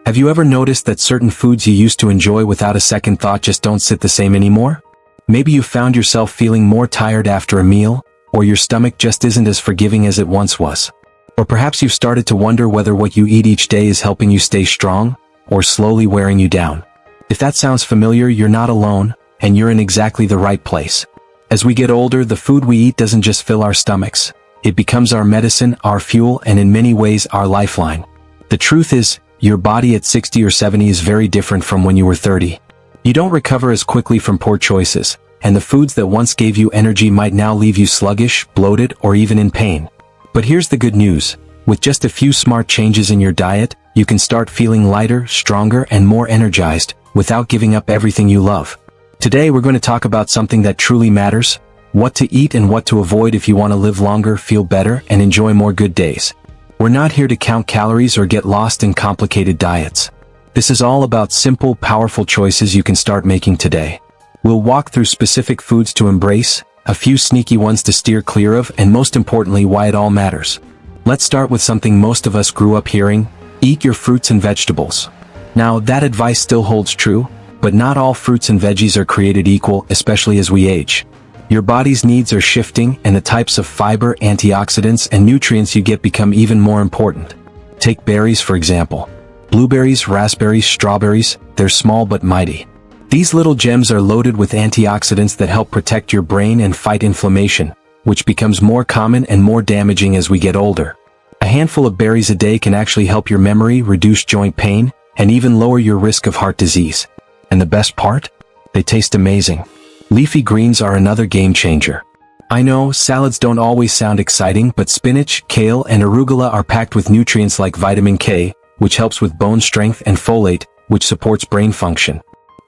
Have you ever noticed that certain foods you used to enjoy without a second thought just don't sit the same anymore? Maybe you found yourself feeling more tired after a meal, or your stomach just isn't as forgiving as it once was. Or perhaps you've started to wonder whether what you eat each day is helping you stay strong, or slowly wearing you down. If that sounds familiar, you're not alone, and you're in exactly the right place. As we get older, the food we eat doesn't just fill our stomachs. It becomes our medicine, our fuel, and in many ways our lifeline. The truth is, your body at 60 or 70 is very different from when you were 30. You don't recover as quickly from poor choices, and the foods that once gave you energy might now leave you sluggish, bloated, or even in pain. But here's the good news. With just a few smart changes in your diet, you can start feeling lighter, stronger, and more energized, without giving up everything you love. Today we're going to talk about something that truly matters: what to eat and what to avoid if you want to live longer, feel better, and enjoy more good days. We're not here to count calories or get lost in complicated diets. This is all about simple, powerful choices you can start making today. We'll walk through specific foods to embrace, a few sneaky ones to steer clear of, and most importantly, why it all matters. Let's start with something most of us grew up hearing: eat your fruits and vegetables. Now, that advice still holds true, but not all fruits and veggies are created equal, especially as we age. Your body's needs are shifting, and the types of fiber, antioxidants, and nutrients you get become even more important. Take berries, for example. Blueberries, raspberries, strawberries, they're small but mighty. These little gems are loaded with antioxidants that help protect your brain and fight inflammation, which becomes more common and more damaging as we get older. A handful of berries a day can actually help your memory, reduce joint pain, and even lower your risk of heart disease. And the best part? They taste amazing. Leafy greens are another game changer. I know, salads don't always sound exciting, but spinach, kale, and arugula are packed with nutrients like vitamin K, which helps with bone strength, and folate, which supports brain function.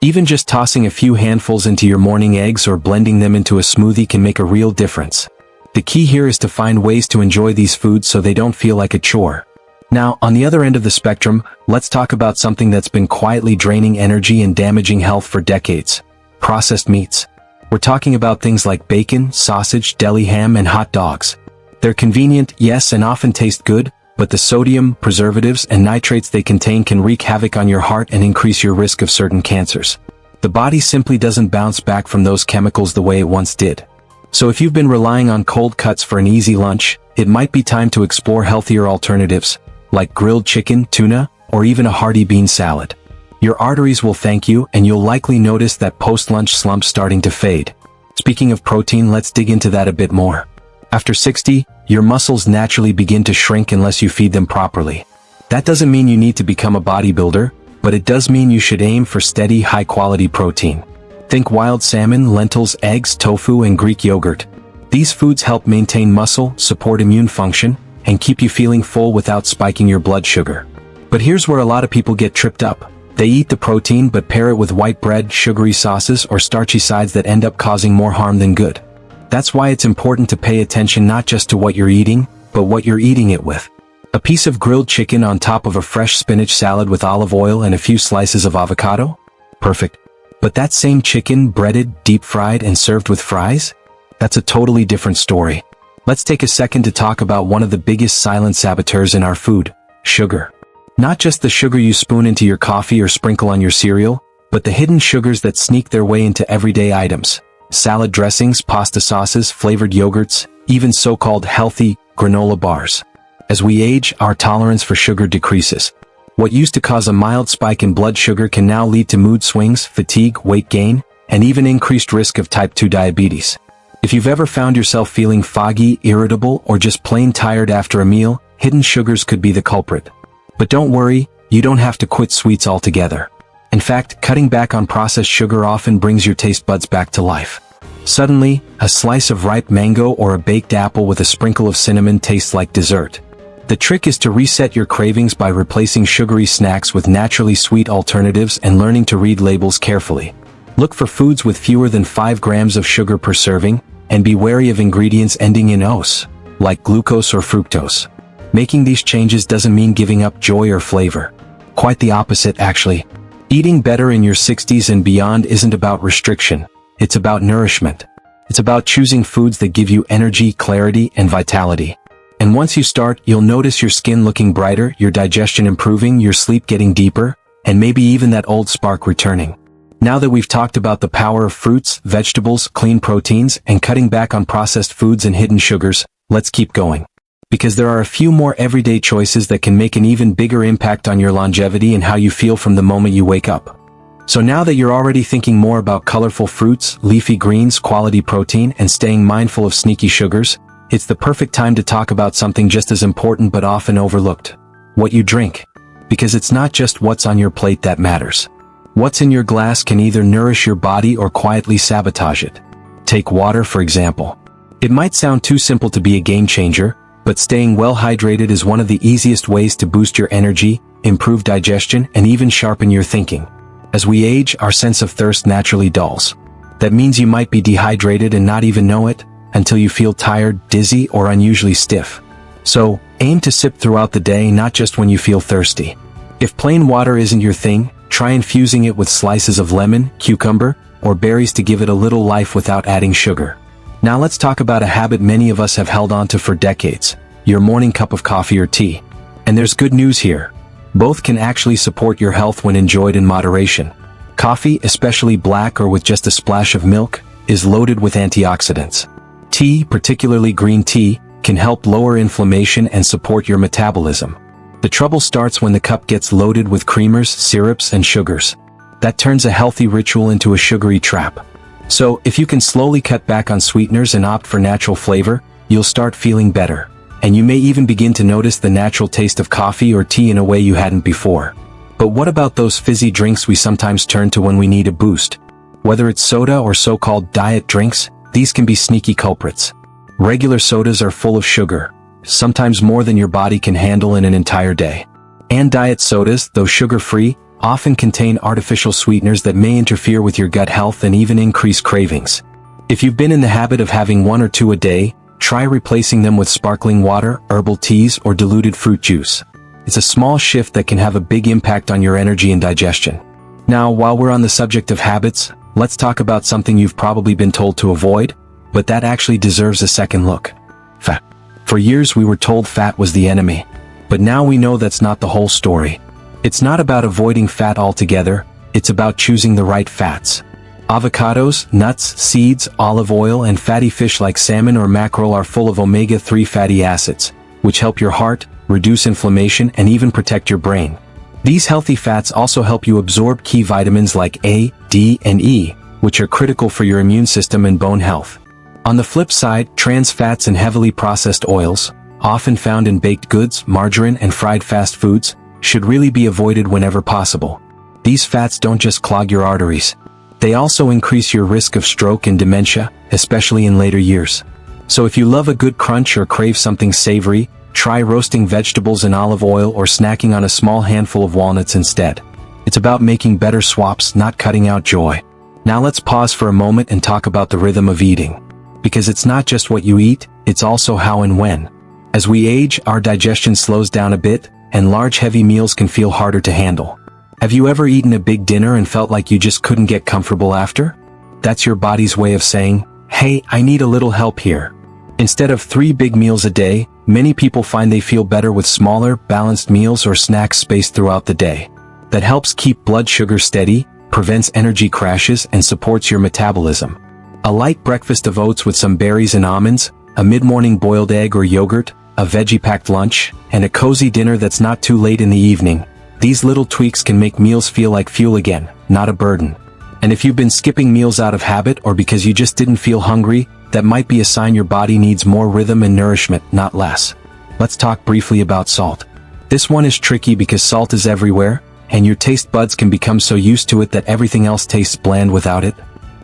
Even just tossing a few handfuls into your morning eggs or blending them into a smoothie can make a real difference. The key here is to find ways to enjoy these foods so they don't feel like a chore. Now, on the other end of the spectrum, let's talk about something that's been quietly draining energy and damaging health for decades: processed meats. We're talking about things like bacon, sausage, deli ham, and hot dogs. They're convenient, yes, and often taste good, but the sodium, preservatives, and nitrates they contain can wreak havoc on your heart and increase your risk of certain cancers. The body simply doesn't bounce back from those chemicals the way it once did. So if you've been relying on cold cuts for an easy lunch, it might be time to explore healthier alternatives, like grilled chicken, tuna, or even a hearty bean salad. Your arteries will thank you, and you'll likely notice that post-lunch slump starting to fade. Speaking of protein, let's dig into that a bit more. After 60, your muscles naturally begin to shrink unless you feed them properly. That doesn't mean you need to become a bodybuilder, but it does mean you should aim for steady, high-quality protein. Think wild salmon, lentils, eggs, tofu, and Greek yogurt. These foods help maintain muscle, support immune function, and keep you feeling full without spiking your blood sugar. But here's where a lot of people get tripped up. They eat the protein but pair it with white bread, sugary sauces, or starchy sides that end up causing more harm than good. That's why it's important to pay attention not just to what you're eating, but what you're eating it with. A piece of grilled chicken on top of a fresh spinach salad with olive oil and a few slices of avocado? Perfect. But that same chicken, breaded, deep-fried, and served with fries? That's a totally different story. Let's take a second to talk about one of the biggest silent saboteurs in our food: sugar. Not just the sugar you spoon into your coffee or sprinkle on your cereal, but the hidden sugars that sneak their way into everyday items. Salad dressings, pasta sauces, flavored yogurts, even so-called healthy granola bars. As we age, our tolerance for sugar decreases. What used to cause a mild spike in blood sugar can now lead to mood swings, fatigue, weight gain, and even increased risk of type 2 diabetes. If you've ever found yourself feeling foggy, irritable, or just plain tired after a meal, hidden sugars could be the culprit. But don't worry, you don't have to quit sweets altogether. In fact, cutting back on processed sugar often brings your taste buds back to life. Suddenly, a slice of ripe mango or a baked apple with a sprinkle of cinnamon tastes like dessert. The trick is to reset your cravings by replacing sugary snacks with naturally sweet alternatives and learning to read labels carefully. Look for foods with fewer than 5 grams of sugar per serving, and be wary of ingredients ending in "ose," like glucose or fructose. Making these changes doesn't mean giving up joy or flavor. Quite the opposite, actually. Eating better in your 60s and beyond isn't about restriction. It's about nourishment. It's about choosing foods that give you energy, clarity, and vitality. And once you start, you'll notice your skin looking brighter, your digestion improving, your sleep getting deeper, and maybe even that old spark returning. Now that we've talked about the power of fruits, vegetables, clean proteins, and cutting back on processed foods and hidden sugars, let's keep going. Because there are a few more everyday choices that can make an even bigger impact on your longevity and how you feel from the moment you wake up. So now that you're already thinking more about colorful fruits, leafy greens, quality protein, and staying mindful of sneaky sugars, it's the perfect time to talk about something just as important but often overlooked: what you drink. Because it's not just what's on your plate that matters. What's in your glass can either nourish your body or quietly sabotage it. Take water, for example. It might sound too simple to be a game changer, but staying well hydrated is one of the easiest ways to boost your energy, improve digestion, and even sharpen your thinking. As we age, our sense of thirst naturally dulls. That means you might be dehydrated and not even know it, until you feel tired, dizzy, or unusually stiff. So, aim to sip throughout the day, not just when you feel thirsty. If plain water isn't your thing, try infusing it with slices of lemon, cucumber, or berries to give it a little life without adding sugar. Now let's talk about a habit many of us have held on to for decades: your morning cup of coffee or tea. And there's good news here. Both can actually support your health when enjoyed in moderation. Coffee, especially black or with just a splash of milk, is loaded with antioxidants. Tea, particularly green tea, can help lower inflammation and support your metabolism. The trouble starts when the cup gets loaded with creamers, syrups, and sugars. That turns a healthy ritual into a sugary trap. So, if you can slowly cut back on sweeteners and opt for natural flavor, you'll start feeling better. And you may even begin to notice the natural taste of coffee or tea in a way you hadn't before. But what about those fizzy drinks we sometimes turn to when we need a boost? Whether it's soda or so-called diet drinks, these can be sneaky culprits. Regular sodas are full of sugar, sometimes more than your body can handle in an entire day. And diet sodas, though sugar-free, often contain artificial sweeteners that may interfere with your gut health and even increase cravings. If you've been in the habit of having one or two a day, try replacing them with sparkling water, herbal teas, or diluted fruit juice. It's a small shift that can have a big impact on your energy and digestion. Now, while we're on the subject of habits, let's talk about something you've probably been told to avoid, but that actually deserves a second look: fat. For years we were told fat was the enemy. But now we know that's not the whole story. It's not about avoiding fat altogether, it's about choosing the right fats. Avocados, nuts, seeds, olive oil, and fatty fish like salmon or mackerel are full of omega-3 fatty acids, which help your heart, reduce inflammation, and even protect your brain. These healthy fats also help you absorb key vitamins like A, D, and E, which are critical for your immune system and bone health. On the flip side, trans fats and heavily processed oils, often found in baked goods, margarine, and fried fast foods, should really be avoided whenever possible. These fats don't just clog your arteries. They also increase your risk of stroke and dementia, especially in later years. So if you love a good crunch or crave something savory, try roasting vegetables in olive oil or snacking on a small handful of walnuts instead. It's about making better swaps, not cutting out joy. Now let's pause for a moment and talk about the rhythm of eating. Because it's not just what you eat, it's also how and when. As we age, our digestion slows down a bit, and large heavy meals can feel harder to handle. Have you ever eaten a big dinner and felt like you just couldn't get comfortable after? That's your body's way of saying, hey, I need a little help here. Instead of 3 big meals a day, many people find they feel better with smaller, balanced meals or snacks spaced throughout the day. That helps keep blood sugar steady, prevents energy crashes, and supports your metabolism. A light breakfast of oats with some berries and almonds, a mid-morning boiled egg or yogurt, a veggie-packed lunch, and a cozy dinner that's not too late in the evening. These little tweaks can make meals feel like fuel again, not a burden. And if you've been skipping meals out of habit or because you just didn't feel hungry, that might be a sign your body needs more rhythm and nourishment, not less. Let's talk briefly about salt. This one is tricky because salt is everywhere, and your taste buds can become so used to it that everything else tastes bland without it.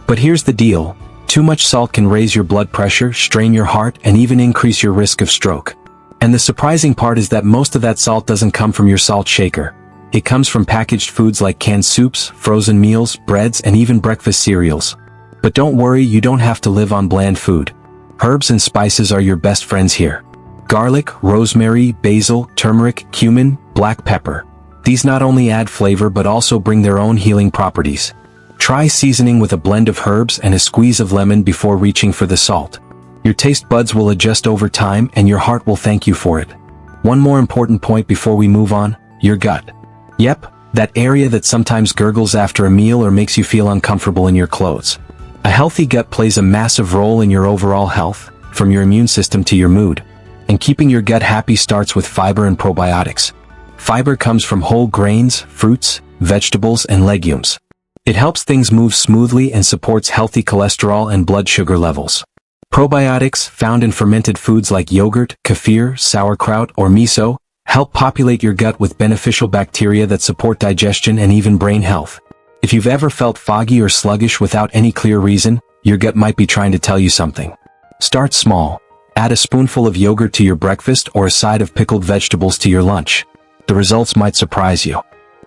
But here's the deal: too much salt can raise your blood pressure, strain your heart, and even increase your risk of stroke. And the surprising part is that most of that salt doesn't come from your salt shaker. It comes from packaged foods like canned soups, frozen meals, breads, and even breakfast cereals. But don't worry, you don't have to live on bland food. Herbs and spices are your best friends here. Garlic, rosemary, basil, turmeric, cumin, black pepper. These not only add flavor but also bring their own healing properties. Try seasoning with a blend of herbs and a squeeze of lemon before reaching for the salt. Your taste buds will adjust over time and your heart will thank you for it. One more important point before we move on, your gut. Yep, that area that sometimes gurgles after a meal or makes you feel uncomfortable in your clothes. A healthy gut plays a massive role in your overall health, from your immune system to your mood. And keeping your gut happy starts with fiber and probiotics. Fiber comes from whole grains, fruits, vegetables, and legumes. It helps things move smoothly and supports healthy cholesterol and blood sugar levels. Probiotics, found in fermented foods like yogurt, kefir, sauerkraut, or miso, help populate your gut with beneficial bacteria that support digestion and even brain health. If you've ever felt foggy or sluggish without any clear reason, your gut might be trying to tell you something. Start small. Add a spoonful of yogurt to your breakfast or a side of pickled vegetables to your lunch. The results might surprise you.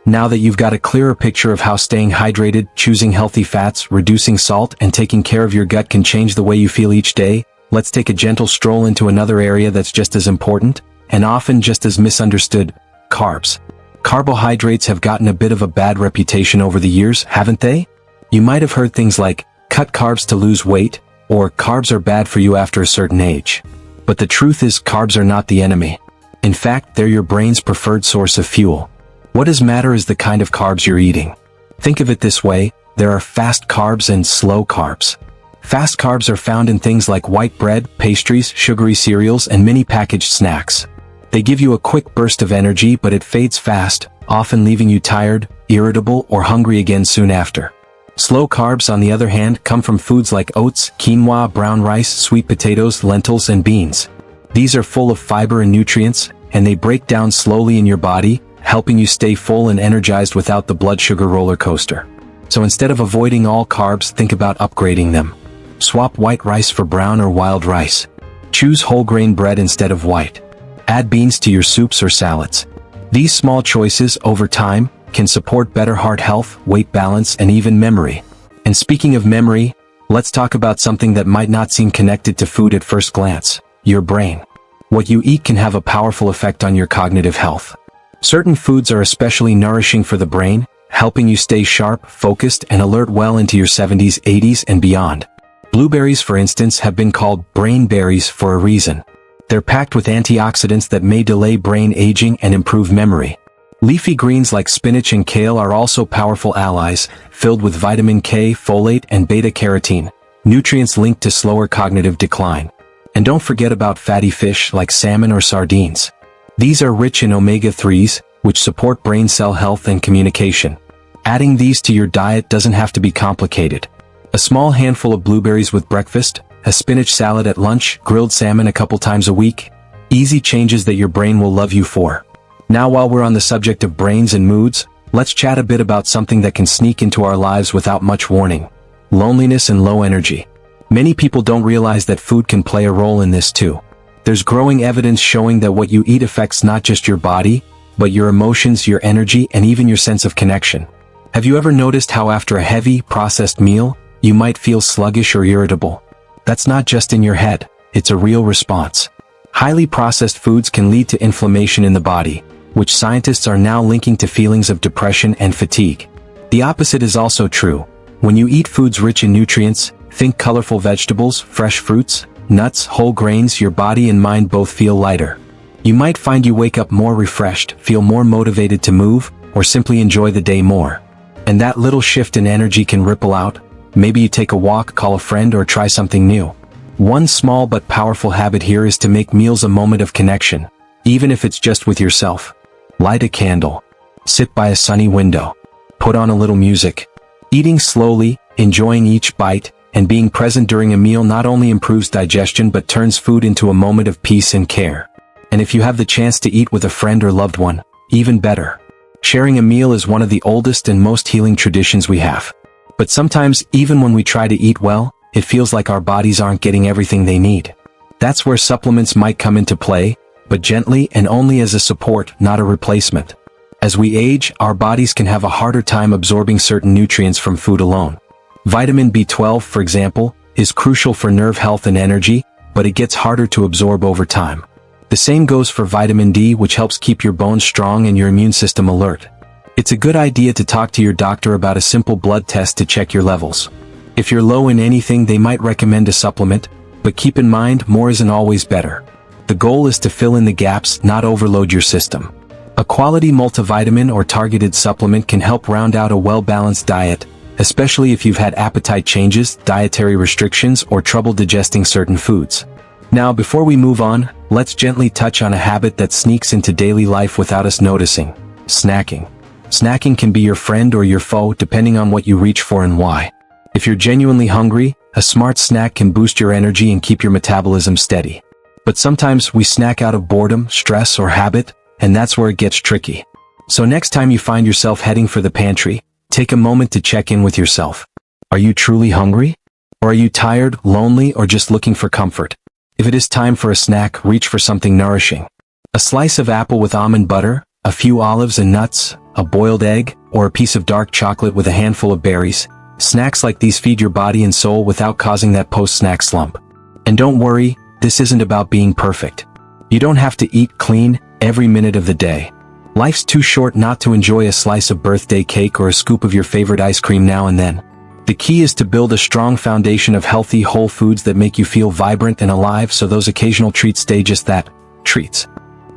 Now that you've got a clearer picture of how staying hydrated, choosing healthy fats, reducing salt, and taking care of your gut can change the way you feel each day, let's take a gentle stroll into another area that's just as important, and often just as misunderstood: carbs. Carbohydrates have gotten a bit of a bad reputation over the years, haven't they? You might have heard things like, cut carbs to lose weight, or carbs are bad for you after a certain age. But the truth is, carbs are not the enemy. In fact, they're your brain's preferred source of fuel. What does matter is the kind of carbs you're eating. Think of it this way: there are fast carbs and slow carbs. Fast carbs are found in things like white bread, pastries, sugary cereals, and many packaged snacks. They give you a quick burst of energy, but it fades fast, often leaving you tired, irritable, or hungry again soon after. Slow carbs, on the other hand, come from foods like oats, quinoa, brown rice, sweet potatoes, lentils, and beans. These are full of fiber and nutrients, and they break down slowly in your body, helping you stay full and energized without the blood sugar roller coaster. So instead of avoiding all carbs, think about upgrading them. Swap white rice for brown or wild rice. Choose whole grain bread instead of white. Add beans to your soups or salads. These small choices, over time, can support better heart health, weight balance, and even memory. And speaking of memory, let's talk about something that might not seem connected to food at first glance: your brain. What you eat can have a powerful effect on your cognitive health. Certain foods are especially nourishing for the brain, helping you stay sharp, focused, and alert well into your 70s, 80s, and beyond. Blueberries, for instance, have been called brain berries for a reason. They're packed with antioxidants that may delay brain aging and improve memory. Leafy greens like spinach and kale are also powerful allies, filled with vitamin K, folate, and beta-carotene, nutrients linked to slower cognitive decline. And don't forget about fatty fish like salmon or sardines. These are rich in omega-3s, which support brain cell health and communication. Adding these to your diet doesn't have to be complicated. A small handful of blueberries with breakfast, a spinach salad at lunch, grilled salmon a couple times a week. Easy changes that your brain will love you for. Now, while we're on the subject of brains and moods, let's chat a bit about something that can sneak into our lives without much warning: loneliness and low energy. Many people don't realize that food can play a role in this too. There's growing evidence showing that what you eat affects not just your body, but your emotions, your energy, and even your sense of connection. Have you ever noticed how after a heavy, processed meal, you might feel sluggish or irritable? That's not just in your head, it's a real response. Highly processed foods can lead to inflammation in the body, which scientists are now linking to feelings of depression and fatigue. The opposite is also true. When you eat foods rich in nutrients, think colorful vegetables, fresh fruits, nuts, whole grains, your body and mind both feel lighter. You might find you wake up more refreshed, feel more motivated to move, or simply enjoy the day more. And that little shift in energy can ripple out. Maybe you take a walk, call a friend, or try something new. One small but powerful habit here is to make meals a moment of connection, even if it's just with yourself. Light a candle. Sit by a sunny window. Put on a little music. Eating slowly, enjoying each bite, and being present during a meal not only improves digestion but turns food into a moment of peace and care. And if you have the chance to eat with a friend or loved one, even better. Sharing a meal is one of the oldest and most healing traditions we have. But sometimes, even when we try to eat well, it feels like our bodies aren't getting everything they need. That's where supplements might come into play, but gently and only as a support, not a replacement. As we age, our bodies can have a harder time absorbing certain nutrients from food alone. Vitamin B12, for example, is crucial for nerve health and energy, but it gets harder to absorb over time. The same goes for vitamin D, which helps keep your bones strong and your immune system alert. It's a good idea to talk to your doctor about a simple blood test to check your levels. If you're low in anything, they might recommend a supplement, But keep in mind, more isn't always better. The goal is to fill in the gaps, not overload your system. A quality multivitamin or targeted supplement can help round out a well-balanced diet, especially if you've had appetite changes, dietary restrictions, or trouble digesting certain foods. Now, before we move on, let's gently touch on a habit that sneaks into daily life without us noticing: snacking. Snacking can be your friend or your foe depending on what you reach for and why. If you're genuinely hungry, a smart snack can boost your energy and keep your metabolism steady. But sometimes we snack out of boredom, stress, or habit, and that's where it gets tricky. So next time you find yourself heading for the pantry, take a moment to check in with yourself. Are you truly hungry? Or are you tired, lonely, or just looking for comfort? If it is time for a snack, reach for something nourishing. A slice of apple with almond butter, a few olives and nuts, a boiled egg, or a piece of dark chocolate with a handful of berries. Snacks like these feed your body and soul without causing that post-snack slump. And don't worry, this isn't about being perfect. You don't have to eat clean every minute of the day. Life's too short not to enjoy a slice of birthday cake or a scoop of your favorite ice cream now and then. The key is to build a strong foundation of healthy, whole foods that make you feel vibrant and alive, so those occasional treats stay just that, treats.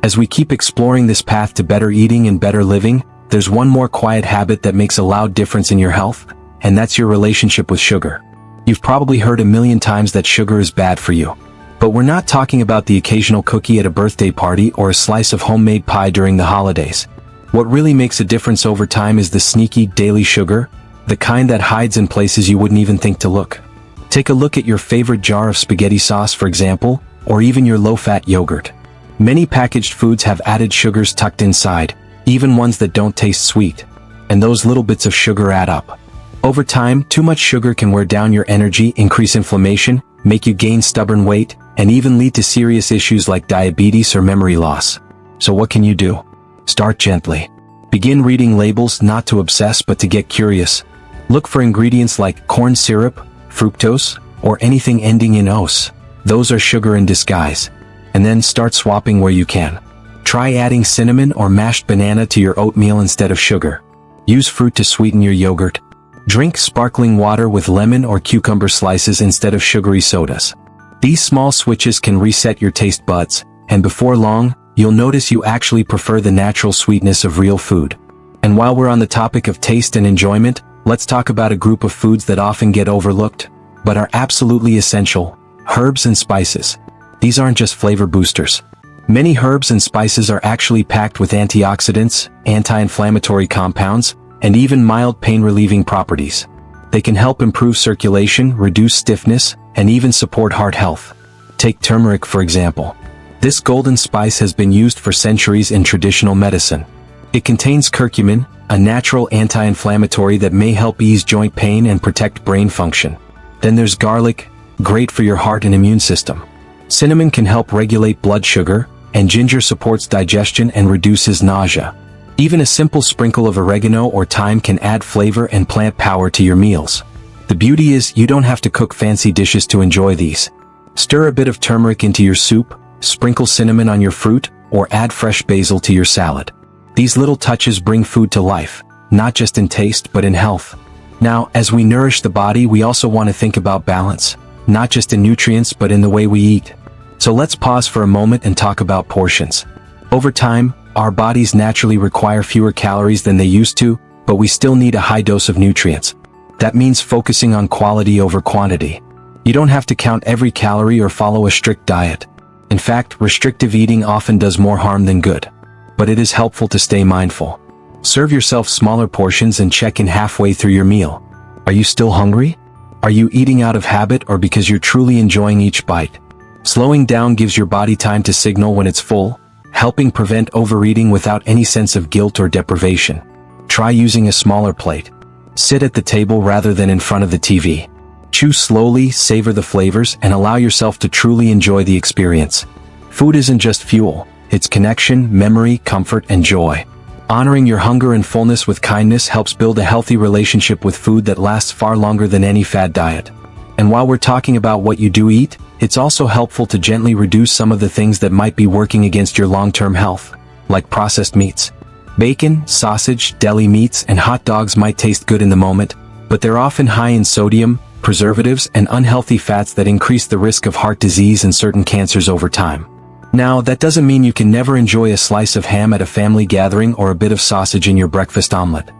As we keep exploring this path to better eating and better living, there's one more quiet habit that makes a loud difference in your health, and that's your relationship with sugar. You've probably heard a million times that sugar is bad for you. But we're not talking about the occasional cookie at a birthday party or a slice of homemade pie during the holidays. What really makes a difference over time is the sneaky, daily sugar, the kind that hides in places you wouldn't even think to look. Take a look at your favorite jar of spaghetti sauce, for example, or even your low-fat yogurt. Many packaged foods have added sugars tucked inside, even ones that don't taste sweet. And those little bits of sugar add up. Over time, too much sugar can wear down your energy, increase inflammation, make you gain stubborn weight, and even lead to serious issues like diabetes or memory loss. So what can you do? Start gently. Begin reading labels, not to obsess but to get curious. Look for ingredients like corn syrup, fructose, or anything ending in ose. Those are sugar in disguise. And then start swapping where you can. Try adding cinnamon or mashed banana to your oatmeal instead of sugar. Use fruit to sweeten your yogurt. Drink sparkling water with lemon or cucumber slices instead of sugary sodas. These small switches can reset your taste buds, and before long, you'll notice you actually prefer the natural sweetness of real food. And while we're on the topic of taste and enjoyment, let's talk about a group of foods that often get overlooked, but are absolutely essential: herbs and spices. These aren't just flavor boosters. Many herbs and spices are actually packed with antioxidants, anti-inflammatory compounds, and even mild pain-relieving properties. They can help improve circulation, reduce stiffness, and even support heart health. Take turmeric, for example. This golden spice has been used for centuries in traditional medicine. It contains curcumin, a natural anti-inflammatory that may help ease joint pain and protect brain function. Then there's garlic, great for your heart and immune system. Cinnamon can help regulate blood sugar, and ginger supports digestion and reduces nausea. Even a simple sprinkle of oregano or thyme can add flavor and plant power to your meals. The beauty is, you don't have to cook fancy dishes to enjoy these. Stir a bit of turmeric into your soup, sprinkle cinnamon on your fruit, or add fresh basil to your salad. These little touches bring food to life, not just in taste but in health. Now, as we nourish the body, we also want to think about balance, not just in nutrients but in the way we eat. So let's pause for a moment and talk about portions. Over time, our bodies naturally require fewer calories than they used to, but we still need a high dose of nutrients. That means focusing on quality over quantity. You don't have to count every calorie or follow a strict diet. In fact, restrictive eating often does more harm than good. But it is helpful to stay mindful. Serve yourself smaller portions and check in halfway through your meal. Are you still hungry? Are you eating out of habit or because you're truly enjoying each bite? Slowing down gives your body time to signal when it's full, helping prevent overeating without any sense of guilt or deprivation. Try using a smaller plate. Sit at the table rather than in front of the TV. Chew slowly, savor the flavors, and allow yourself to truly enjoy the experience. Food isn't just fuel, it's connection, memory, comfort, and joy. Honoring your hunger and fullness with kindness helps build a healthy relationship with food that lasts far longer than any fad diet. And while we're talking about what you do eat, it's also helpful to gently reduce some of the things that might be working against your long-term health, like processed meats. Bacon, sausage, deli meats, and hot dogs might taste good in the moment, but they're often high in sodium, preservatives, and unhealthy fats that increase the risk of heart disease and certain cancers over time. Now, that doesn't mean you can never enjoy a slice of ham at a family gathering or a bit of sausage in your breakfast omelet.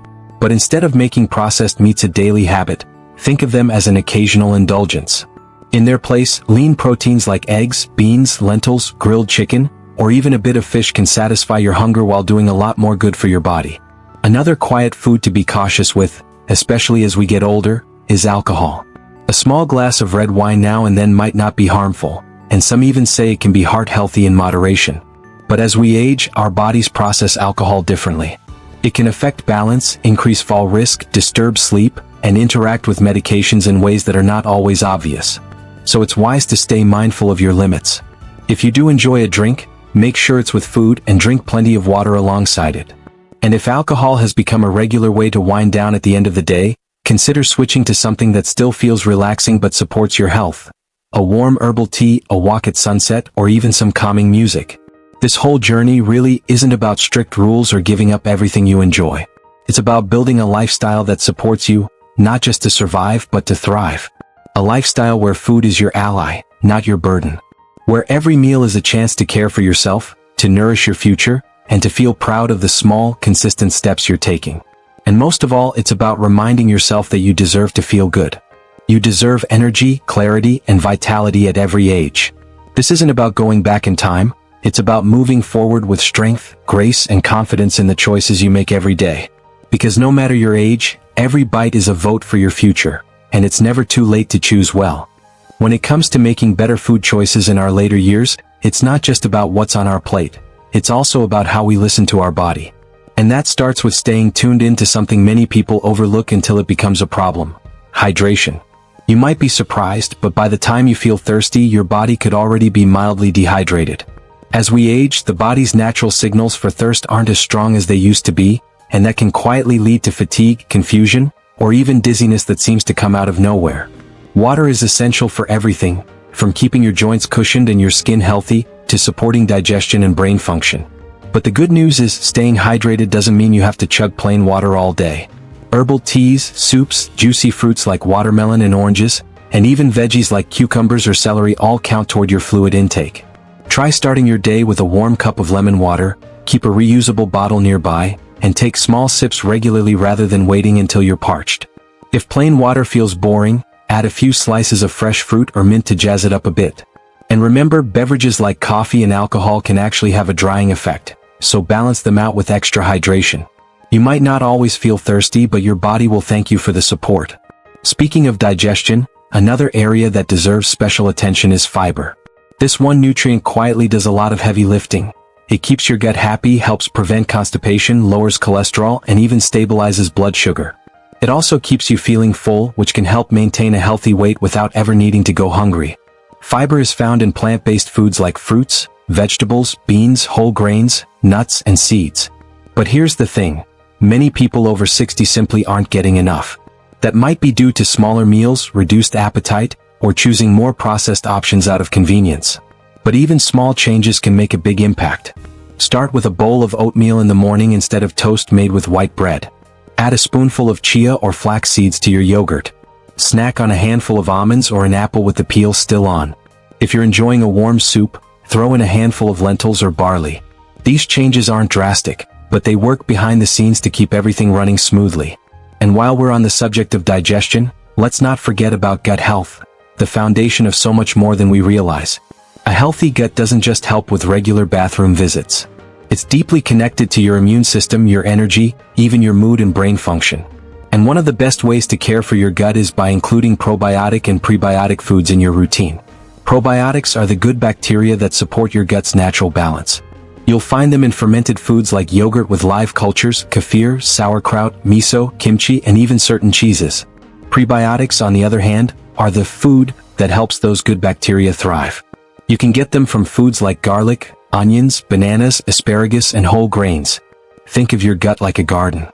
But instead of making processed meats a daily habit, think of them as an occasional indulgence. In their place, lean proteins like eggs, beans, lentils, grilled chicken, or even a bit of fish can satisfy your hunger while doing a lot more good for your body. Another quiet food to be cautious with, especially as we get older, is alcohol. A small glass of red wine now and then might not be harmful, and some even say it can be heart healthy in moderation. But as we age, our bodies process alcohol differently. It can affect balance, increase fall risk, disturb sleep, and interact with medications in ways that are not always obvious. So it's wise to stay mindful of your limits. If you do enjoy a drink, make sure it's with food and drink plenty of water alongside it. And if alcohol has become a regular way to wind down at the end of the day, consider switching to something that still feels relaxing but supports your health. A warm herbal tea, a walk at sunset, or even some calming music. This whole journey really isn't about strict rules or giving up everything you enjoy. It's about building a lifestyle that supports you, not just to survive but to thrive. A lifestyle where food is your ally, not your burden. Where every meal is a chance to care for yourself, to nourish your future, and to feel proud of the small, consistent steps you're taking. And most of all, it's about reminding yourself that you deserve to feel good. You deserve energy, clarity, and vitality at every age. This isn't about going back in time, it's about moving forward with strength, grace, and confidence in the choices you make every day. Because no matter your age, every bite is a vote for your future, and it's never too late to choose well. When it comes to making better food choices in our later years, it's not just about what's on our plate, it's also about how we listen to our body. And that starts with staying tuned into something many people overlook until it becomes a problem: hydration. You might be surprised, but by the time you feel thirsty, your body could already be mildly dehydrated. As we age, the body's natural signals for thirst aren't as strong as they used to be, and that can quietly lead to fatigue, confusion, or even dizziness that seems to come out of nowhere. Water is essential for everything, from keeping your joints cushioned and your skin healthy, to supporting digestion and brain function. But the good news is, staying hydrated doesn't mean you have to chug plain water all day. Herbal teas, soups, juicy fruits like watermelon and oranges, and even veggies like cucumbers or celery all count toward your fluid intake. Try starting your day with a warm cup of lemon water, keep a reusable bottle nearby, and take small sips regularly rather than waiting until you're parched. If plain water feels boring, add a few slices of fresh fruit or mint to jazz it up a bit. And remember, beverages like coffee and alcohol can actually have a drying effect, so balance them out with extra hydration. You might not always feel thirsty, but your body will thank you for the support. Speaking of digestion, another area that deserves special attention is fiber. This one nutrient quietly does a lot of heavy lifting. It keeps your gut happy, helps prevent constipation, lowers cholesterol, and even stabilizes blood sugar. It also keeps you feeling full, which can help maintain a healthy weight without ever needing to go hungry. Fiber is found in plant-based foods like fruits, vegetables, beans, whole grains, nuts, and seeds. But here's the thing. Many people over 60 simply aren't getting enough. That might be due to smaller meals, reduced appetite, or choosing more processed options out of convenience. But even small changes can make a big impact. Start with a bowl of oatmeal in the morning instead of toast made with white bread. Add a spoonful of chia or flax seeds to your yogurt. Snack on a handful of almonds or an apple with the peel still on. If you're enjoying a warm soup, throw in a handful of lentils or barley. These changes aren't drastic, but they work behind the scenes to keep everything running smoothly. And while we're on the subject of digestion, let's not forget about gut health, the foundation of so much more than we realize. A healthy gut doesn't just help with regular bathroom visits. It's deeply connected to your immune system, your energy, even your mood and brain function. And one of the best ways to care for your gut is by including probiotic and prebiotic foods in your routine. Probiotics are the good bacteria that support your gut's natural balance. You'll find them in fermented foods like yogurt with live cultures, kefir, sauerkraut, miso, kimchi, and even certain cheeses. Prebiotics, on the other hand, are the food that helps those good bacteria thrive. You can get them from foods like garlic, onions, bananas, asparagus, and whole grains. Think of your gut like a garden.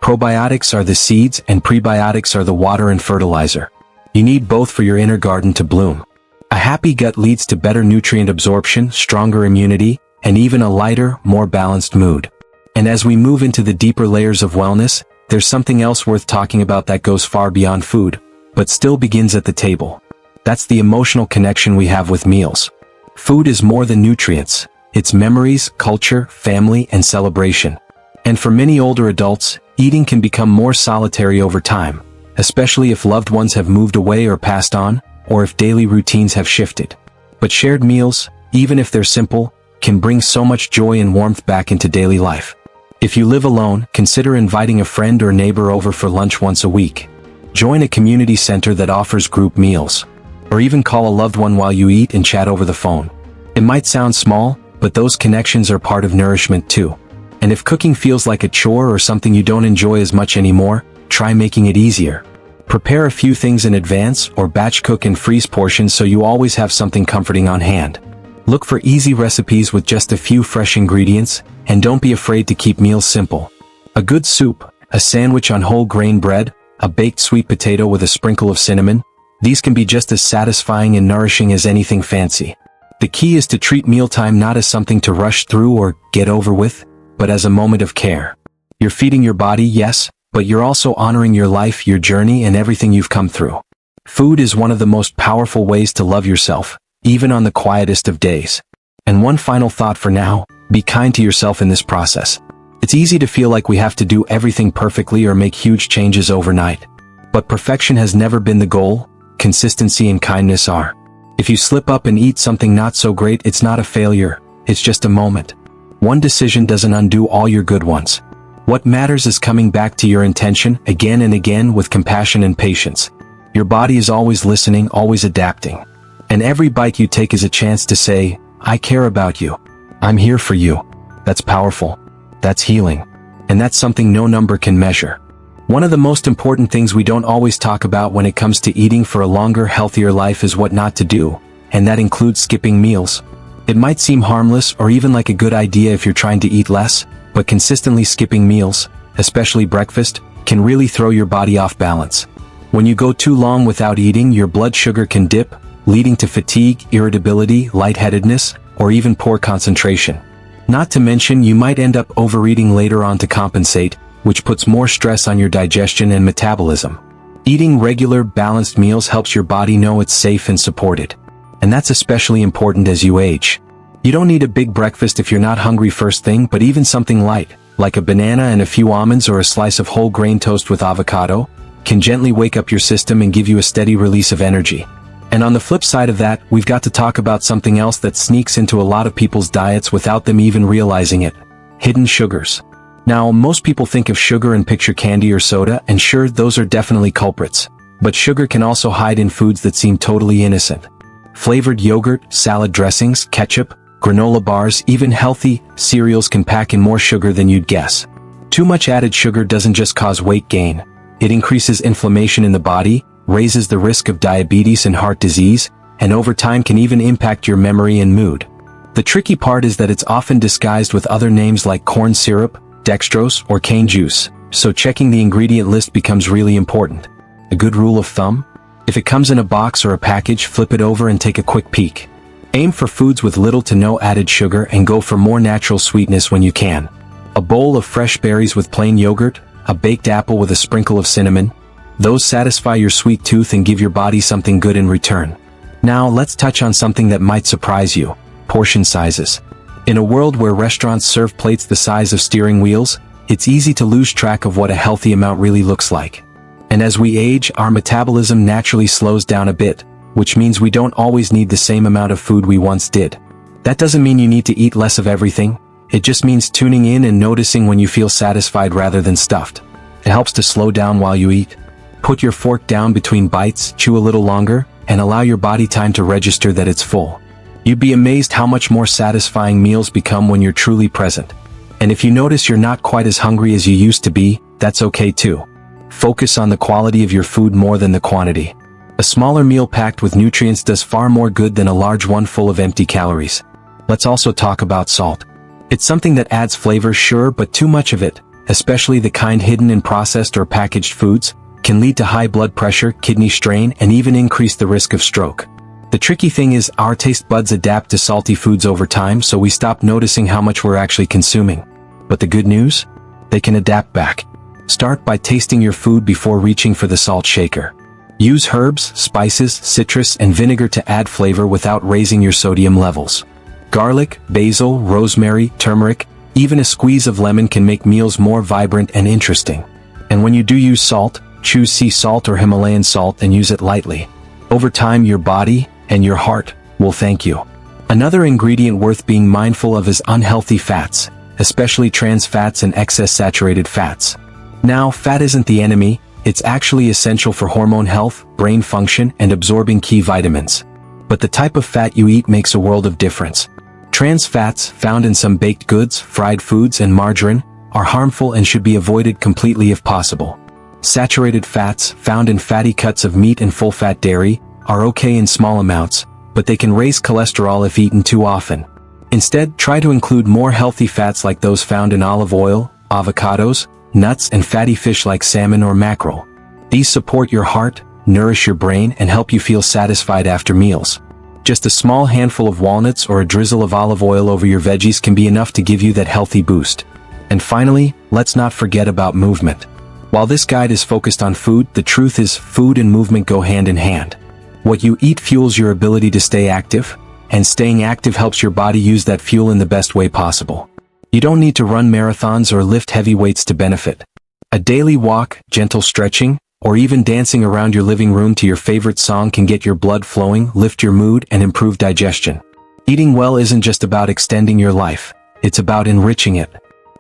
Probiotics are the seeds and prebiotics are the water and fertilizer. You need both for your inner garden to bloom. A happy gut leads to better nutrient absorption, stronger immunity, and even a lighter, more balanced mood. And as we move into the deeper layers of wellness, there's something else worth talking about that goes far beyond food, but still begins at the table. That's the emotional connection we have with meals. Food is more than nutrients. It's memories, culture, family, and celebration. And for many older adults, eating can become more solitary over time, especially if loved ones have moved away or passed on, or if daily routines have shifted. But shared meals, even if they're simple, can bring so much joy and warmth back into daily life. If you live alone, consider inviting a friend or neighbor over for lunch once a week. Join a community center that offers group meals. Or even call a loved one while you eat and chat over the phone. It might sound small, but those connections are part of nourishment too. And if cooking feels like a chore or something you don't enjoy as much anymore, try making it easier. Prepare a few things in advance or batch cook and freeze portions so you always have something comforting on hand. Look for easy recipes with just a few fresh ingredients, and don't be afraid to keep meals simple. A good soup, a sandwich on whole grain bread, a baked sweet potato with a sprinkle of cinnamon, these can be just as satisfying and nourishing as anything fancy. The key is to treat mealtime not as something to rush through or get over with, but as a moment of care. You're feeding your body, yes, but you're also honoring your life, your journey, and everything you've come through. Food is one of the most powerful ways to love yourself, even on the quietest of days. And one final thought for now, be kind to yourself in this process. It's easy to feel like we have to do everything perfectly or make huge changes overnight. But perfection has never been the goal, consistency and kindness are. If you slip up and eat something not so great, it's not a failure, it's just a moment. One decision doesn't undo all your good ones. What matters is coming back to your intention again and again with compassion and patience. Your body is always listening, always adapting. And every bite you take is a chance to say, I care about you. I'm here for you. That's powerful. That's healing. And that's something no number can measure. One of the most important things we don't always talk about when it comes to eating for a longer, healthier life is what not to do, and that includes skipping meals. It might seem harmless or even like a good idea if you're trying to eat less, but consistently skipping meals, especially breakfast, can really throw your body off balance. When you go too long without eating, your blood sugar can dip, leading to fatigue, irritability, lightheadedness, or even poor concentration. Not to mention, you might end up overeating later on to compensate, which puts more stress on your digestion and metabolism. Eating regular, balanced meals helps your body know it's safe and supported. And that's especially important as you age. You don't need a big breakfast if you're not hungry first thing, but even something light, like a banana and a few almonds or a slice of whole grain toast with avocado, can gently wake up your system and give you a steady release of energy. And on the flip side of that, we've got to talk about something else that sneaks into a lot of people's diets without them even realizing it: hidden sugars. Now, most people think of sugar and picture candy or soda, and sure, those are definitely culprits. But sugar can also hide in foods that seem totally innocent. Flavored yogurt, salad dressings, ketchup, granola bars, even healthy cereals can pack in more sugar than you'd guess. Too much added sugar doesn't just cause weight gain. It increases inflammation in the body, raises the risk of diabetes and heart disease, and over time can even impact your memory and mood. The tricky part is that it's often disguised with other names like corn syrup, dextrose, or cane juice, so checking the ingredient list becomes really important. A good rule of thumb? If it comes in a box or a package, flip it over and take a quick peek. Aim for foods with little to no added sugar and go for more natural sweetness when you can. A bowl of fresh berries with plain yogurt, a baked apple with a sprinkle of cinnamon. Those satisfy your sweet tooth and give your body something good in return. Now let's touch on something that might surprise you: portion sizes. In a world where restaurants serve plates the size of steering wheels, it's easy to lose track of what a healthy amount really looks like. And as we age, our metabolism naturally slows down a bit, which means we don't always need the same amount of food we once did. That doesn't mean you need to eat less of everything. It just means tuning in and noticing when you feel satisfied rather than stuffed. It helps to slow down while you eat. Put your fork down between bites, chew a little longer, and allow your body time to register that it's full. You'd be amazed how much more satisfying meals become when you're truly present. And if you notice you're not quite as hungry as you used to be, that's okay too. Focus on the quality of your food more than the quantity. A smaller meal packed with nutrients does far more good than a large one full of empty calories. Let's also talk about salt. It's something that adds flavor, sure, but too much of it, especially the kind hidden in processed or packaged foods, can lead to high blood pressure, kidney strain, and even increase the risk of stroke. The tricky thing is, our taste buds adapt to salty foods over time, so we stop noticing how much we're actually consuming. But the good news? They can adapt back. Start by tasting your food before reaching for the salt shaker. Use herbs, spices, citrus, and vinegar to add flavor without raising your sodium levels. Garlic, basil, rosemary, turmeric, even a squeeze of lemon can make meals more vibrant and interesting. And when you do use salt, choose sea salt or Himalayan salt and use it lightly. Over time, your body and your heart will thank you. Another ingredient worth being mindful of is unhealthy fats, especially trans fats and excess saturated fats. Now, fat isn't the enemy, it's actually essential for hormone health, brain function, and absorbing key vitamins. But the type of fat you eat makes a world of difference. Trans fats, found in some baked goods, fried foods, and margarine, are harmful and should be avoided completely if possible. Saturated fats, found in fatty cuts of meat and full-fat dairy, are okay in small amounts, but they can raise cholesterol if eaten too often. Instead, try to include more healthy fats like those found in olive oil, avocados, nuts, and fatty fish like salmon or mackerel. These support your heart, nourish your brain, and help you feel satisfied after meals. Just a small handful of walnuts or a drizzle of olive oil over your veggies can be enough to give you that healthy boost. And finally, let's not forget about movement. While this guide is focused on food, the truth is food and movement go hand in hand. What you eat fuels your ability to stay active, and staying active helps your body use that fuel in the best way possible. You don't need to run marathons or lift heavy weights to benefit. A daily walk, gentle stretching, or even dancing around your living room to your favorite song can get your blood flowing, lift your mood, and improve digestion. Eating well isn't just about extending your life, it's about enriching it.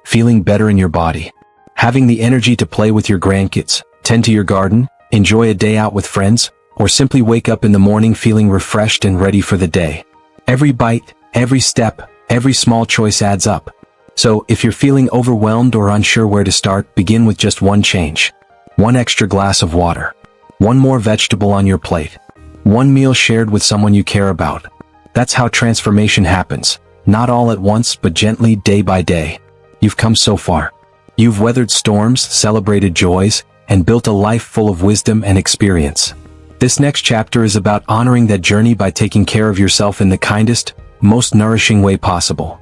Feeling better in your body. Having the energy to play with your grandkids, tend to your garden, enjoy a day out with friends, or simply wake up in the morning feeling refreshed and ready for the day. Every bite, every step, every small choice adds up. So, if you're feeling overwhelmed or unsure where to start, begin with just one change. One extra glass of water. One more vegetable on your plate. One meal shared with someone you care about. That's how transformation happens. Not all at once, but gently, day by day. You've come so far. You've weathered storms, celebrated joys, and built a life full of wisdom and experience. This next chapter is about honoring that journey by taking care of yourself in the kindest, most nourishing way possible.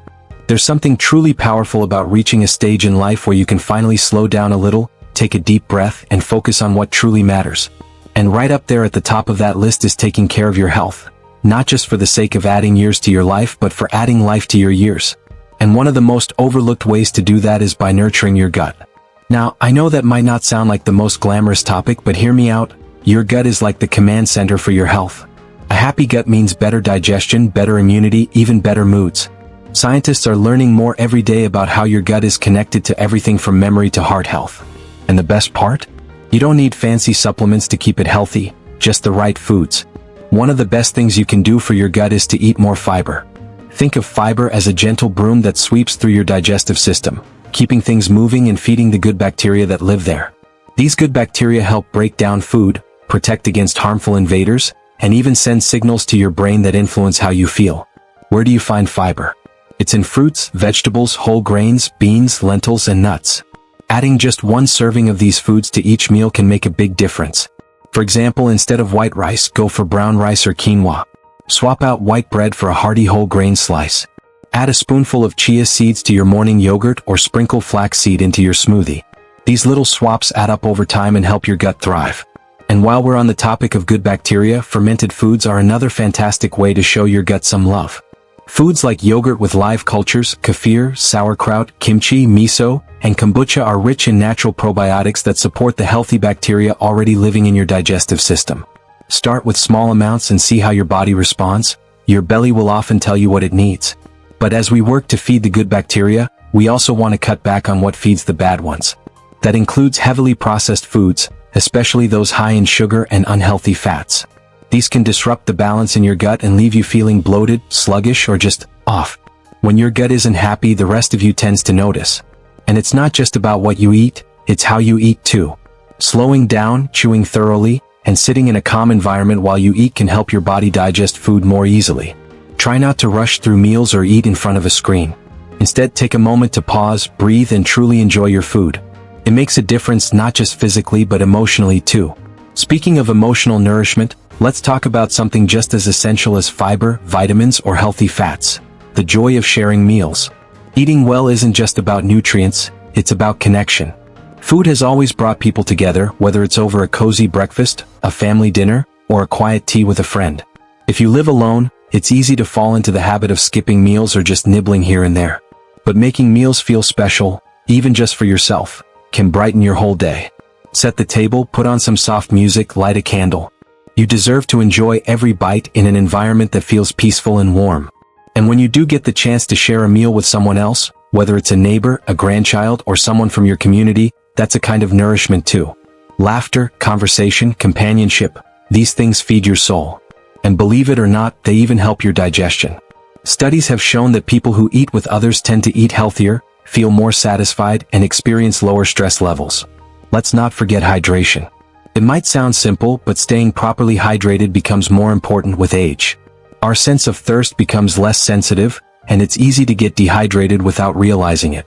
There's something truly powerful about reaching a stage in life where you can finally slow down a little, take a deep breath, and focus on what truly matters. And right up there at the top of that list is taking care of your health. Not just for the sake of adding years to your life, but for adding life to your years. And one of the most overlooked ways to do that is by nurturing your gut. Now, I know that might not sound like the most glamorous topic, but hear me out. Your gut is like the command center for your health. A happy gut means better digestion, better immunity, even better moods. Scientists are learning more every day about how your gut is connected to everything from memory to heart health. And the best part? You don't need fancy supplements to keep it healthy, just the right foods. One of the best things you can do for your gut is to eat more fiber. Think of fiber as a gentle broom that sweeps through your digestive system, keeping things moving and feeding the good bacteria that live there. These good bacteria help break down food, protect against harmful invaders, and even send signals to your brain that influence how you feel. Where do you find fiber? It's in fruits, vegetables, whole grains, beans, lentils, and nuts. Adding just one serving of these foods to each meal can make a big difference. For example, instead of white rice, go for brown rice or quinoa. Swap out white bread for a hearty whole grain slice. Add a spoonful of chia seeds to your morning yogurt or sprinkle flaxseed into your smoothie. These little swaps add up over time and help your gut thrive. And while we're on the topic of good bacteria, fermented foods are another fantastic way to show your gut some love. Foods like yogurt with live cultures, kefir, sauerkraut, kimchi, miso, and kombucha are rich in natural probiotics that support the healthy bacteria already living in your digestive system. Start with small amounts and see how your body responds. Your belly will often tell you what it needs. But as we work to feed the good bacteria, we also want to cut back on what feeds the bad ones. That includes heavily processed foods, especially those high in sugar and unhealthy fats. These can disrupt the balance in your gut and leave you feeling bloated, sluggish, or just off. When your gut isn't happy, the rest of you tends to notice. And it's not just about what you eat, it's how you eat too. Slowing down, chewing thoroughly, and sitting in a calm environment while you eat can help your body digest food more easily. Try not to rush through meals or eat in front of a screen. Instead, take a moment to pause, breathe, and truly enjoy your food. It makes a difference not just physically but emotionally too. Speaking of emotional nourishment, let's talk about something just as essential as fiber, vitamins, or healthy fats. The joy of sharing meals. Eating well isn't just about nutrients, it's about connection. Food has always brought people together, whether it's over a cozy breakfast, a family dinner, or a quiet tea with a friend. If you live alone, it's easy to fall into the habit of skipping meals or just nibbling here and there. But making meals feel special, even just for yourself, can brighten your whole day. Set the table, put on some soft music, light a candle. You deserve to enjoy every bite in an environment that feels peaceful and warm. And when you do get the chance to share a meal with someone else, whether it's a neighbor, a grandchild, or someone from your community, that's a kind of nourishment too. Laughter, conversation, companionship, these things feed your soul. And believe it or not, they even help your digestion. Studies have shown that people who eat with others tend to eat healthier, feel more satisfied, and experience lower stress levels. Let's not forget hydration. It might sound simple, but staying properly hydrated becomes more important with age. Our sense of thirst becomes less sensitive, and it's easy to get dehydrated without realizing it.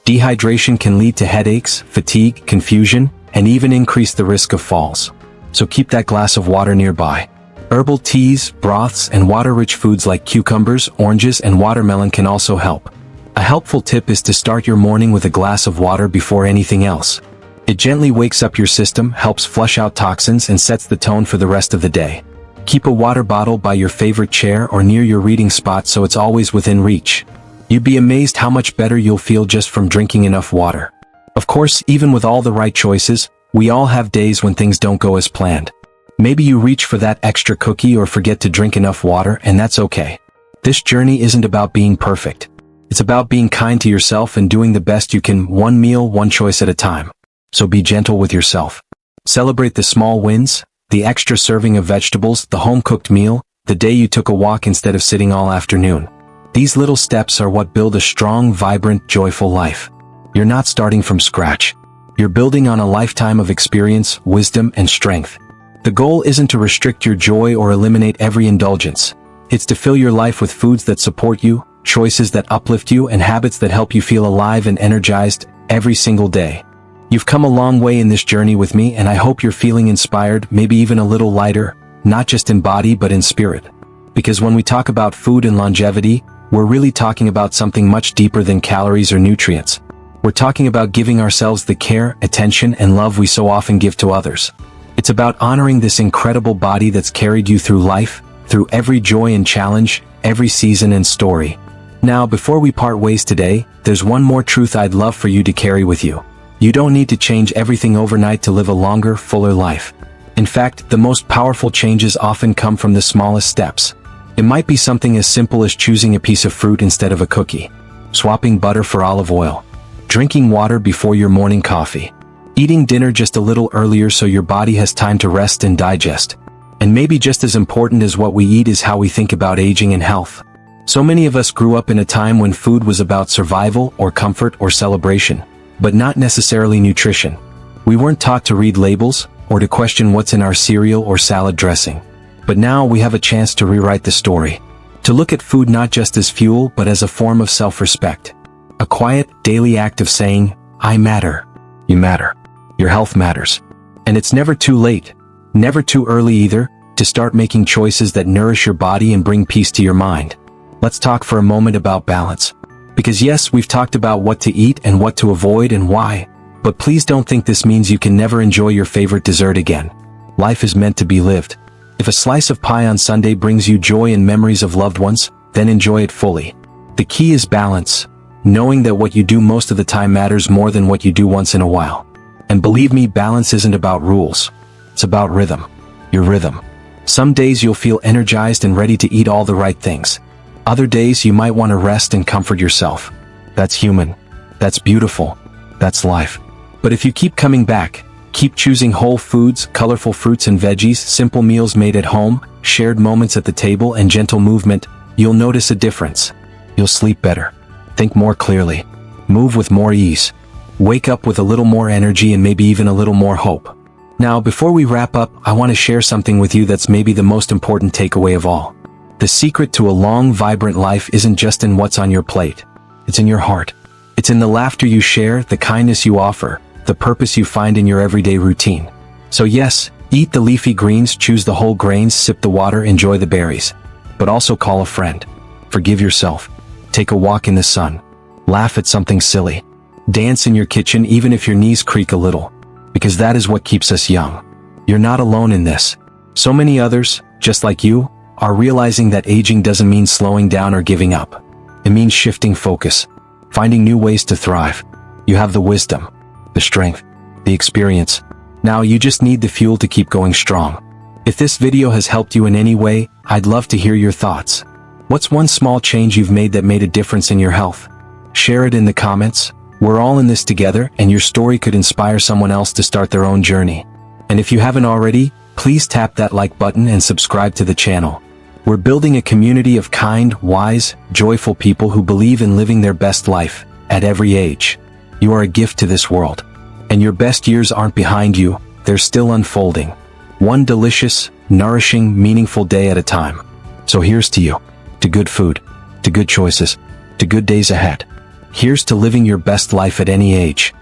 Dehydration can lead to headaches, fatigue, confusion, and even increase the risk of falls. So keep that glass of water nearby. Herbal teas, broths, and water-rich foods like cucumbers, oranges, and watermelon can also help. A helpful tip is to start your morning with a glass of water before anything else. It gently wakes up your system, helps flush out toxins, and sets the tone for the rest of the day. Keep a water bottle by your favorite chair or near your reading spot so it's always within reach. You'd be amazed how much better you'll feel just from drinking enough water. Of course, even with all the right choices, we all have days when things don't go as planned. Maybe you reach for that extra cookie or forget to drink enough water, and that's okay. This journey isn't about being perfect. It's about being kind to yourself and doing the best you can, one meal, one choice at a time. So be gentle with yourself. Celebrate the small wins, the extra serving of vegetables, the home-cooked meal, the day you took a walk instead of sitting all afternoon. These little steps are what build a strong, vibrant, joyful life. You're not starting from scratch. You're building on a lifetime of experience, wisdom, and strength. The goal isn't to restrict your joy or eliminate every indulgence. It's to fill your life with foods that support you, choices that uplift you, and habits that help you feel alive and energized every single day. You've come a long way in this journey with me, and I hope you're feeling inspired, maybe even a little lighter, not just in body but in spirit. Because when we talk about food and longevity, we're really talking about something much deeper than calories or nutrients. We're talking about giving ourselves the care, attention, and love we so often give to others. It's about honoring this incredible body that's carried you through life, through every joy and challenge, every season and story. Now, before we part ways today, there's one more truth I'd love for you to carry with you. You don't need to change everything overnight to live a longer, fuller life. In fact, the most powerful changes often come from the smallest steps. It might be something as simple as choosing a piece of fruit instead of a cookie, swapping butter for olive oil, drinking water before your morning coffee, eating dinner just a little earlier so your body has time to rest and digest. And maybe just as important as what we eat is how we think about aging and health. So many of us grew up in a time when food was about survival or comfort or celebration, but not necessarily nutrition. We weren't taught to read labels or to question what's in our cereal or salad dressing. But now we have a chance to rewrite the story. To look at food not just as fuel but as a form of self-respect. A quiet, daily act of saying, I matter. You matter. Your health matters. And it's never too late, never too early either, to start making choices that nourish your body and bring peace to your mind. Let's talk for a moment about balance. Because yes, we've talked about what to eat and what to avoid and why, but please don't think this means you can never enjoy your favorite dessert again. Life is meant to be lived. If a slice of pie on Sunday brings you joy and memories of loved ones, then enjoy it fully. The key is balance, knowing that what you do most of the time matters more than what you do once in a while. And believe me, balance isn't about rules. It's about rhythm. Your rhythm. Some days you'll feel energized and ready to eat all the right things. Other days you might want to rest and comfort yourself. That's human. That's beautiful. That's life. But if you keep coming back, keep choosing whole foods, colorful fruits and veggies, simple meals made at home, shared moments at the table, and gentle movement, you'll notice a difference. You'll sleep better. Think more clearly. Move with more ease. Wake up with a little more energy and maybe even a little more hope. Now, before we wrap up, I want to share something with you that's maybe the most important takeaway of all. The secret to a long, vibrant life isn't just in what's on your plate. It's in your heart. It's in the laughter you share, the kindness you offer, the purpose you find in your everyday routine. So yes, eat the leafy greens, choose the whole grains, sip the water, enjoy the berries. But also call a friend. Forgive yourself. Take a walk in the sun. Laugh at something silly. Dance in your kitchen even if your knees creak a little, because that is what keeps us young. You're not alone in this. So many others, just like you, are realizing that aging doesn't mean slowing down or giving up. It means shifting focus, finding new ways to thrive. You have the wisdom, the strength, the experience. Now you just need the fuel to keep going strong. If this video has helped you in any way, I'd love to hear your thoughts. What's one small change you've made that made a difference in your health? Share it in the comments. We're all in this together, and your story could inspire someone else to start their own journey. And if you haven't already, please tap that like button and subscribe to the channel. We're building a community of kind, wise, joyful people who believe in living their best life, at every age. You are a gift to this world. And your best years aren't behind you, they're still unfolding. One delicious, nourishing, meaningful day at a time. So here's to you. To good food. To good choices. To good days ahead. Here's to living your best life at any age.